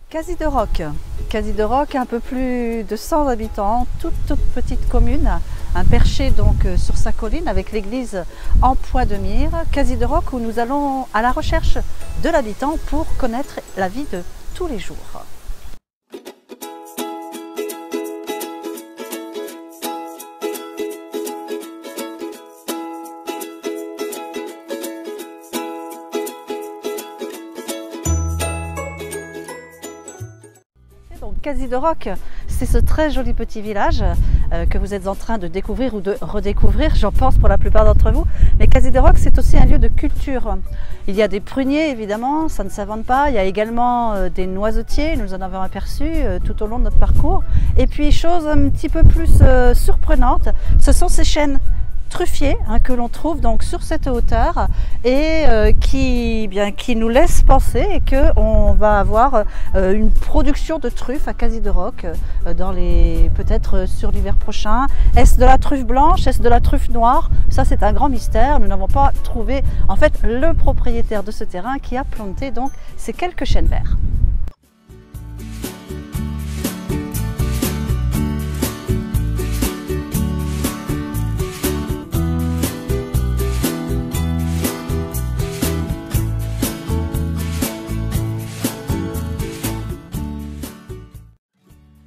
Cazy de Roc. Cazy de Roc, un peu plus de 100 habitants, toute petite commune, un perché donc sur sa colline avec l'église en poids de mire. Cazy de Roc où nous allons à la recherche de l'habitant pour connaître la vie de tous les jours. Cazy de Roc, c'est ce très joli petit village que vous êtes en train de découvrir ou de redécouvrir, j'en pense pour la plupart d'entre vous. Mais Cazy de Roc, c'est aussi un lieu de culture. Il y a des pruniers, évidemment, ça ne s'invente pas. Il y a également des noisetiers, nous en avons aperçu tout au long de notre parcours. Et puis, chose un petit peu plus surprenante, ce sont ces chênes truffiers que l'on trouve donc sur cette hauteur et qui nous laisse penser qu'on va avoir une production de truffes à Cazy de Roc peut-être sur l'hiver prochain. Est-ce de la truffe blanche? Est-ce de la truffe noire? Ça, c'est un grand mystère. Nous n'avons pas trouvé en fait le propriétaire de ce terrain qui a planté donc ces quelques chênes verts.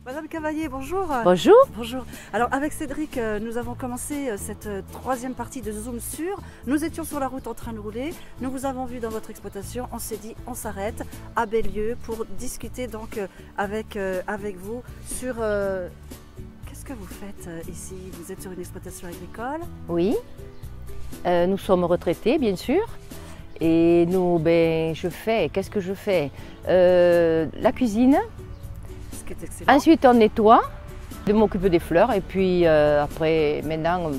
Madame Cavalier, bonjour. Bonjour. Bonjour. Alors avec Cédric, nous avons commencé cette troisième partie de Zoom sur. Nous étions sur la route en train de rouler. Nous vous avons vu dans votre exploitation. On s'est dit on s'arrête à Bellieu pour discuter donc avec vous sur qu'est-ce que vous faites ici. Vous êtes sur une exploitation agricole? Oui. Nous sommes retraités bien sûr. Et nous, qu'est-ce que je fais? La cuisine. Ensuite, on nettoie, je m'occupe des fleurs et puis après, maintenant,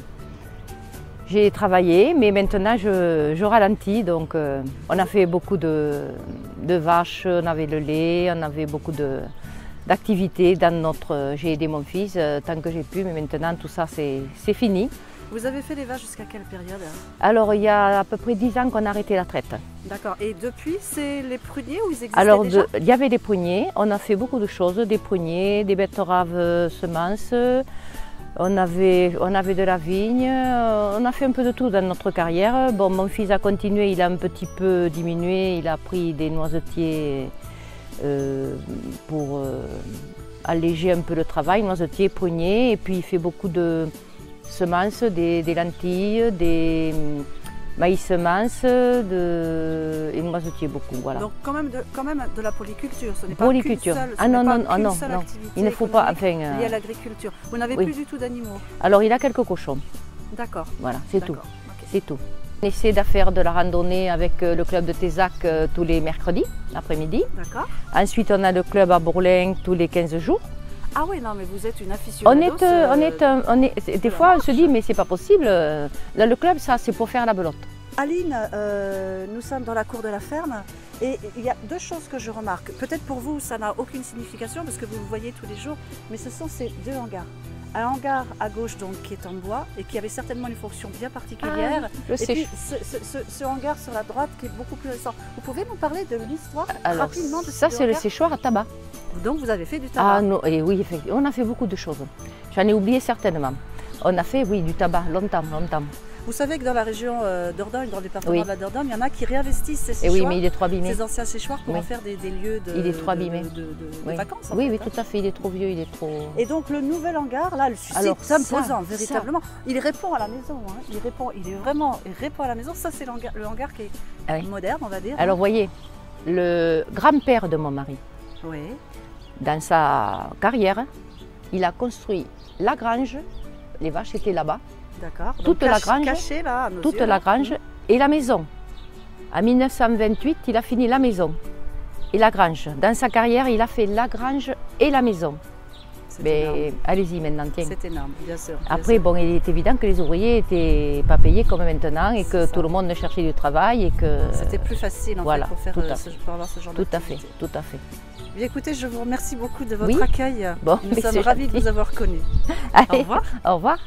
j'ai travaillé, mais maintenant je ralentis. Donc, on a fait beaucoup de vaches, on avait le lait, on avait beaucoup d'activités dans notre. J'ai aidé mon fils tant que j'ai pu, mais maintenant tout ça c'est fini. Vous avez fait les vaches jusqu'à quelle période? Alors, il y a à peu près 10 ans qu'on a arrêté la traite. D'accord. Et depuis, c'est les pruniers ou ils existaient alors, déjà? Il y avait des pruniers, on a fait beaucoup de choses, des pruniers, des betteraves semences, on avait de la vigne, on a fait un peu de tout dans notre carrière. Bon, mon fils a continué, il a un petit peu diminué, il a pris des noisetiers pour alléger un peu le travail, noisetiers, pruniers, et puis il fait beaucoup de semences, des lentilles, des maïs semences et noisetiers beaucoup. Voilà. Donc quand même de la polyculture, ce n'est pas polyculture. Qu'une Non, seule activité il ne faut pas. Enfin, liée à l'agriculture. Vous n'avez plus du tout d'animaux? Alors il a quelques cochons. D'accord. Voilà, c'est tout. Okay. C'est tout. On essaie de faire de la randonnée avec le club de Tézac tous les mercredis après-midi. D'accord. Ensuite on a le club à Bourlin tous les 15 jours. Ah oui, non, mais vous êtes une aficionados. Des fois, on se dit, mais c'est pas possible. Là, le club, ça, c'est pour faire la belote. Aline, nous sommes dans la cour de la ferme et il y a deux choses que je remarque. Peut-être pour vous, ça n'a aucune signification parce que vous le voyez tous les jours, mais ce sont ces deux hangars. Un hangar à gauche donc qui est en bois et qui avait certainement une fonction bien particulière. Et puis ce hangar sur la droite qui est beaucoup plus récent. Vous pouvez nous parler de l'histoire rapidement de ça? C'est le séchoir à tabac. Donc vous avez fait du tabac? Ah non, et oui, effectivement, on a fait beaucoup de choses. J'en ai oublié certainement. On a fait, oui, du tabac, longtemps. Vous savez que dans la région d'Ordogne, dans le département de la Dordogne, il y en a qui réinvestissent ces séchoirs, oui, mais il est trop abîmé. Ces anciens séchoirs pour en faire des lieux de vacances. Oui, tout à fait, il est trop vieux, il est trop... Et donc le nouvel hangar, là, le site imposant, véritablement, il répond à la maison, il répond à la maison. Ça, c'est le hangar qui est moderne, on va dire. Alors, voyez, le grand-père de mon mari, dans sa carrière, il a construit la grange, les vaches étaient là-bas. D'accord. Toute la grange et la maison. En 1928, il a fini la maison et la grange. Dans sa carrière, il a fait la grange et la maison. Mais allez-y maintenant, tiens. C'est énorme, bien sûr. Après, bon, il est évident que les ouvriers n'étaient pas payés comme maintenant et que tout le monde cherchait du travail et que... C'était plus facile en fait, pour avoir ce genre d'activité. Tout à fait. Bien, écoutez, je vous remercie beaucoup de votre accueil. Bon, nous sommes ravis de vous avoir connu. Allez, au revoir. Au revoir.